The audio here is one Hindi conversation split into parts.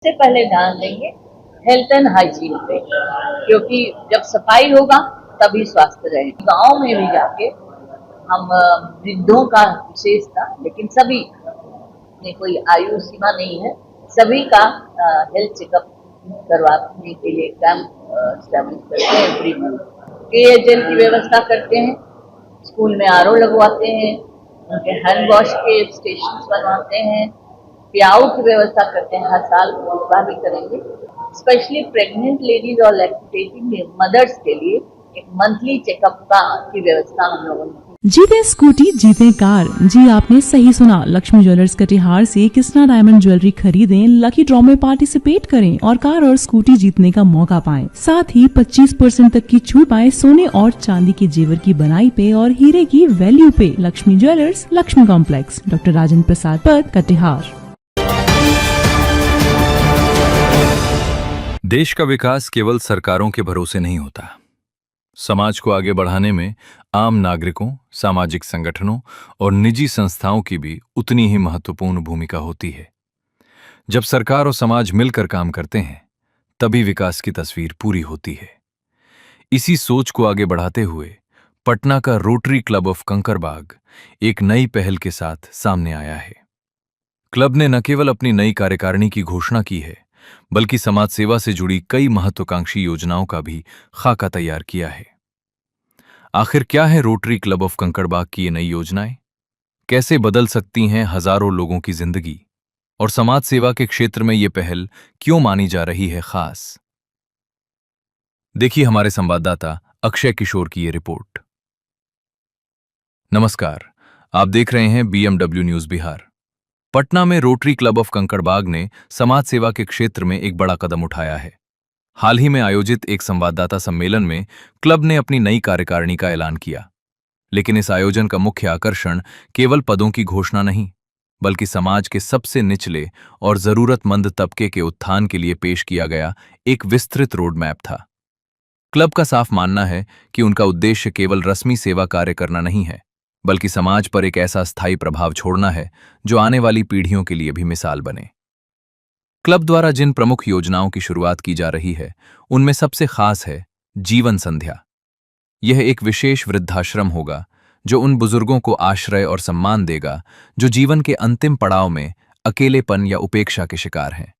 सबसे पहले ध्यान देंगे हेल्थ एंड हाइजीन पे, क्योंकि जब सफाई होगा तभी स्वास्थ्य रहेगा। गांव में भी जाके हम वृद्धों का विशेष था, लेकिन सभी में कोई आयु सीमा नहीं है, सभी का हेल्थ चेकअप करवाने के लिए कैंप स्टैब्लिश करते हैं एवरी मंथ। पेयजल की व्यवस्था करते हैं, स्कूल में आरओ लगवाते हैं, उनके हैंड वॉश के स्टेशन बनवाते हैं, प्याऊ की व्यवस्था करते हैं, हर साल इस बार भी करेंगे। स्पेशली प्रेग्नेंट लेडीज और लैक्टेटिंग मदर्स के लिए एक मंथली चेकअप का की व्यवस्था हम लोगों ने। जीते स्कूटी जीते कार। जी आपने सही सुना, लक्ष्मी ज्वेलर्स कटिहार से कृष्णा डायमंड ज्वेलरी खरीदें, लकी ड्रॉ में पार्टिसिपेट करें और कार और स्कूटी जीतने का मौका पाएं। साथ ही 25% तक की छूट पाएं सोने और चांदी के जेवर की बनाई पे और हीरे की वैल्यू पे। Lakshmi jewellers, Lakshmi complex, doctor Rajendra Prasad Path, Katihar. देश का विकास केवल सरकारों के भरोसे नहीं होता। समाज को आगे बढ़ाने में आम नागरिकों, सामाजिक संगठनों और निजी संस्थाओं की भी उतनी ही महत्वपूर्ण भूमिका होती है। जब सरकार और समाज मिलकर काम करते हैं, तभी विकास की तस्वीर पूरी होती है। इसी सोच को आगे बढ़ाते हुए पटना का रोटरी क्लब ऑफ कंकरबाग एक नई पहल के साथ सामने आया है। क्लब ने न केवल अपनी नई कार्यकारिणी की घोषणा की है, बल्कि समाज सेवा से जुड़ी कई महत्वाकांक्षी योजनाओं का भी खाका तैयार किया है। आखिर क्या है रोटरी क्लब ऑफ कंकड़बाग की ये नई योजनाएं? कैसे बदल सकती हैं हजारों लोगों की जिंदगी? और समाज सेवा के क्षेत्र में ये पहल क्यों मानी जा रही है खास? देखिए हमारे संवाददाता अक्षय किशोर की ये रिपोर्ट। नमस्कार, आप देख रहे हैं बीएमडब्ल्यू न्यूज बिहार। पटना में रोटरी क्लब ऑफ कंकड़बाग ने समाज सेवा के क्षेत्र में एक बड़ा कदम उठाया है। हाल ही में आयोजित एक संवाददाता सम्मेलन में क्लब ने अपनी नई कार्यकारिणी का ऐलान किया। लेकिन इस आयोजन का मुख्य आकर्षण केवल पदों की घोषणा नहीं, बल्कि समाज के सबसे निचले और जरूरतमंद तबके के उत्थान के लिए पेश किया गया एक विस्तृत रोड मैप था। क्लब का साफ मानना है कि उनका उद्देश्य केवल रस्मी सेवा कार्य करना नहीं है, बल्कि समाज पर एक ऐसा स्थायी प्रभाव छोड़ना है जो आने वाली पीढ़ियों के लिए भी मिसाल बने। क्लब द्वारा जिन प्रमुख योजनाओं की शुरुआत की जा रही है, उनमें सबसे खास है जीवन संध्या। यह एक विशेष वृद्धाश्रम होगा जो उन बुजुर्गों को आश्रय और सम्मान देगा जो जीवन के अंतिम पड़ाव में अकेलेपन या उपेक्षा के शिकार हैं।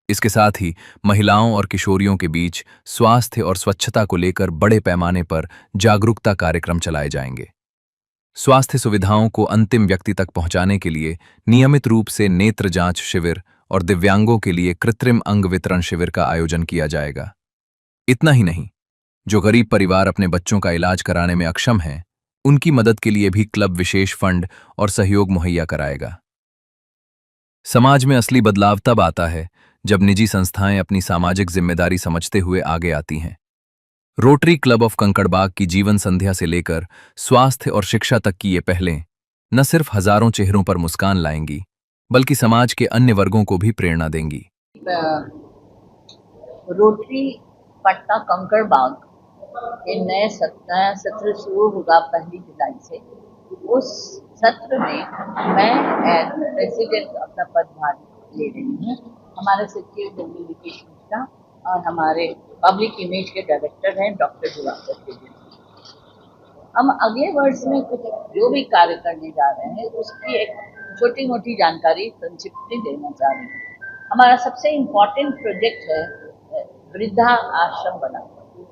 इसके साथ ही महिलाओं और किशोरियों के बीच स्वास्थ्य और स्वच्छता को लेकर बड़े पैमाने पर जागरूकता कार्यक्रम चलाए जाएंगे। स्वास्थ्य सुविधाओं को अंतिम व्यक्ति तक पहुंचाने के लिए नियमित रूप से नेत्र जांच शिविर और दिव्यांगों के लिए कृत्रिम अंग वितरण शिविर का आयोजन किया जाएगा। इतना ही नहीं, जो गरीब परिवार अपने बच्चों का इलाज कराने में अक्षम हैं, उनकी मदद के लिए भी क्लब विशेष फंड और सहयोग मुहैया कराएगा। समाज में असली बदलाव तब आता है जब निजी संस्थाएं अपनी सामाजिक जिम्मेदारी समझते हुए आगे आती हैं। रोटरी क्लब ऑफ कंकड़बाग की जीवन संध्या से लेकर स्वास्थ्य और शिक्षा तक की ये पहलें न सिर्फ हजारों चेहरों पर मुस्कान लाएंगी, बल्कि समाज के अन्य वर्गों को भी प्रेरणा देंगी। रोटरी पटना कंकड़बाग के नए सत्र शुरू होगा 1 जुलाई से। उस सत्र में मैं एज प्रेसिडेंट अपना पदभार ले रही हूँ। हमारे सचिव जंगल विकेश मिश्रा और हमारे पब्लिक इमेज के डायरेक्टर हैं डॉक्टर दिवाकर के। हम अगले वर्ष में कुछ जो भी कार्य करने जा रहे हैं उसकी एक छोटी मोटी जानकारी संक्षिप्त में देना चाह रही हूँ। हमारा सबसे इम्पोर्टेंट प्रोजेक्ट है वृद्धा आश्रम बनाना,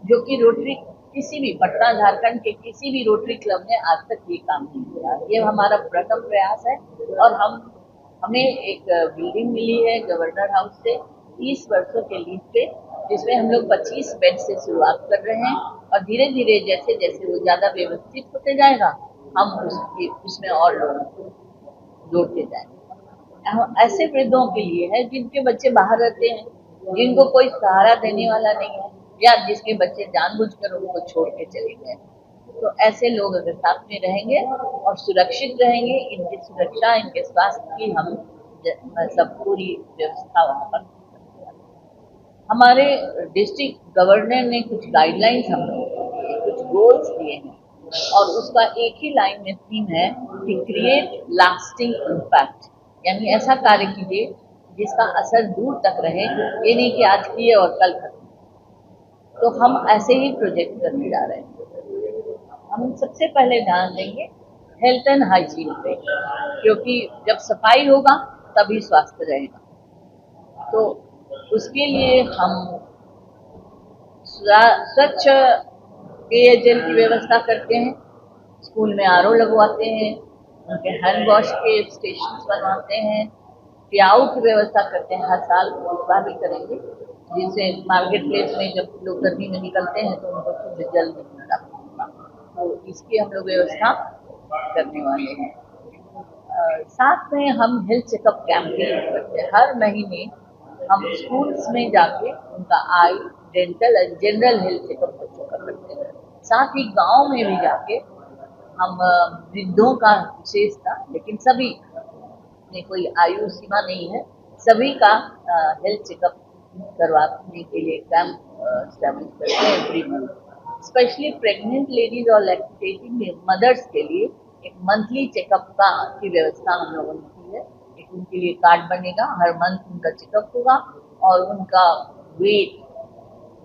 जो कि रोटरी किसी भी पटना झारखंड के किसी भी रोटरी क्लब ने आज तक ये काम नहीं किया। ये हमारा प्रथम प्रयास है और हमें एक बिल्डिंग मिली है गवर्नर हाउस से 30 वर्षों के लीज पे, जिसमें हम लोग 25 बेड से शुरुआत कर रहे हैं और धीरे धीरे जैसे जैसे वो ज्यादा व्यवस्थित होते जाएगा हम उसमें और लोगों को जोड़ते जाएंगे। ऐसे वृद्धों के लिए है जिनके बच्चे बाहर रहते हैं, जिनको कोई सहारा देने वाला नहीं है, या जिसके बच्चे जानबूझकर उनको छोड़ के चले गए। तो ऐसे लोग अगर साथ में रहेंगे और सुरक्षित रहेंगे, इनकी सुरक्षा, इनके स्वास्थ्य की हम सब पूरी व्यवस्था वहाँ पर। हमारे डिस्ट्रिक्ट गवर्नर ने कुछ गाइडलाइंस हम कुछ गोल्स दिए हैं और उसका एक ही लाइन में थीम है कि क्रिएट लास्टिंग इम्पैक्ट, यानी ऐसा कार्य कीजिए जिसका असर दूर तक रहे, ये नहीं कि आज किए और कल खत्म। तो हम ऐसे ही प्रोजेक्ट करने जा रहे हैं। हम सबसे पहले ध्यान देंगे हेल्थ एंड हाइजीन पे, क्योंकि जब सफाई होगा तभी स्वास्थ्य रहेगा। तो उसके लिए हम स्वच्छ पेयजल की व्यवस्था करते हैं, स्कूल में आरओ लगवाते हैं, उनके हैंड वॉश के स्टेशन बनवाते हैं, पियाऊ की व्यवस्था करते हैं, हर साल इस बार भी करेंगे, जिससे मार्केट प्लेस में जब लोग गर्मी में निकलते हैं तो उनको शुद्ध जल मिलना। तो इसकी हम लोग व्यवस्था करने वाले हैं। साथ में हम हेल्थ चेकअप कैंप भी करते हैं। हर महीने हम स्कूल्स में जाके उनका eye, dental and general health checkup बच्चों का करते हैं। साथ ही गांव में भी जाके हम वृद्धों का विशेषता, लेकिन सभी में कोई आयु सीमा नहीं है, सभी का हेल्थ चेकअप करवाने के लिए कैंप एस्टैब्लिश करते हैं every month. Specially pregnant ladies और लैक्टेटिंग मदर्स के लिए एक मंथली चेकअप की व्यवस्था हम लोगों ने की है। एक उनके लिए कार्ड बनेगा, हर मंथ उनका चेकअप होगा और उनका वेट,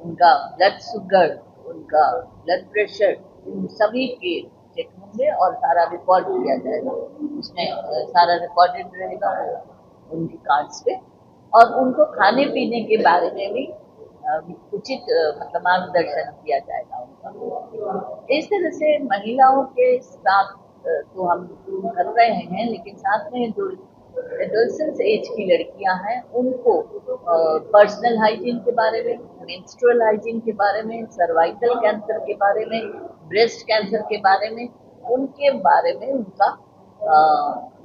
उनका ब्लड शुगर, उनका ब्लड प्रेशर, इन सभी के चेक होंगे और सारा रिकॉर्ड किया जाएगा। उसमें सारा रिकॉर्डेड रहेगा उनके कार्ड्स पे। और उनको खाने पीने के बारे में भी उचित मतलब मार्गदर्शन किया जाएगा उनका। इस तरह से महिलाओं के साथ तो हम कर रहे हैं, लेकिन साथ में जो एडोलसेंस एज की लड़कियां हैं उनको पर्सनल हाइजीन के बारे में, मेंस्ट्रुअल हाइजीन के बारे में, सर्वाइकल कैंसर के बारे में, ब्रेस्ट कैंसर के बारे में, उनके बारे में उनका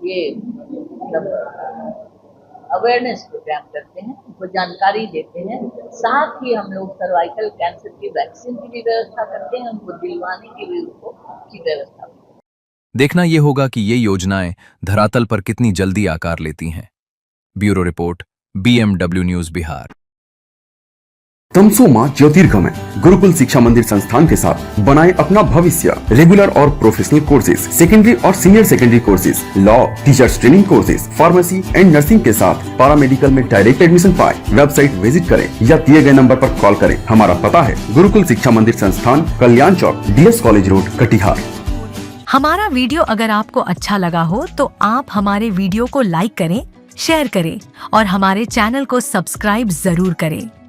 ये मतलब अवेयरनेस प्रोग्राम करते हैं, उनको जानकारी देते हैं। साथ ही हम लोग सर्वाइकल कैंसर की वैक्सीन की भी व्यवस्था करते हैं, उनको दिलवाने की भी उनको की व्यवस्था। देखना ये होगा कि ये योजनाएं धरातल पर कितनी जल्दी आकार लेती हैं। Bureau report, BMW news Bihar. तमसो मां ज्योतिर्गमय गुरुकुल शिक्षा मंदिर संस्थान के साथ बनाए अपना भविष्य। रेगुलर और प्रोफेशनल कोर्सेज, सेकेंडरी और senior secondary courses, law, teachers training courses, pharmacy and nursing के साथ पैरामेडिकल में डायरेक्ट एडमिशन पाए। वेबसाइट विजिट करें या दिए गए नंबर पर कॉल करें। हमारा पता है गुरुकुल शिक्षा मंदिर संस्थान, कल्याण चौक, DS कॉलेज रोड, कटिहार। हमारा वीडियो अगर आपको अच्छा लगा हो तो आप हमारे वीडियो को लाइक करें, शेयर करें और हमारे चैनल को सब्सक्राइब जरूर करें।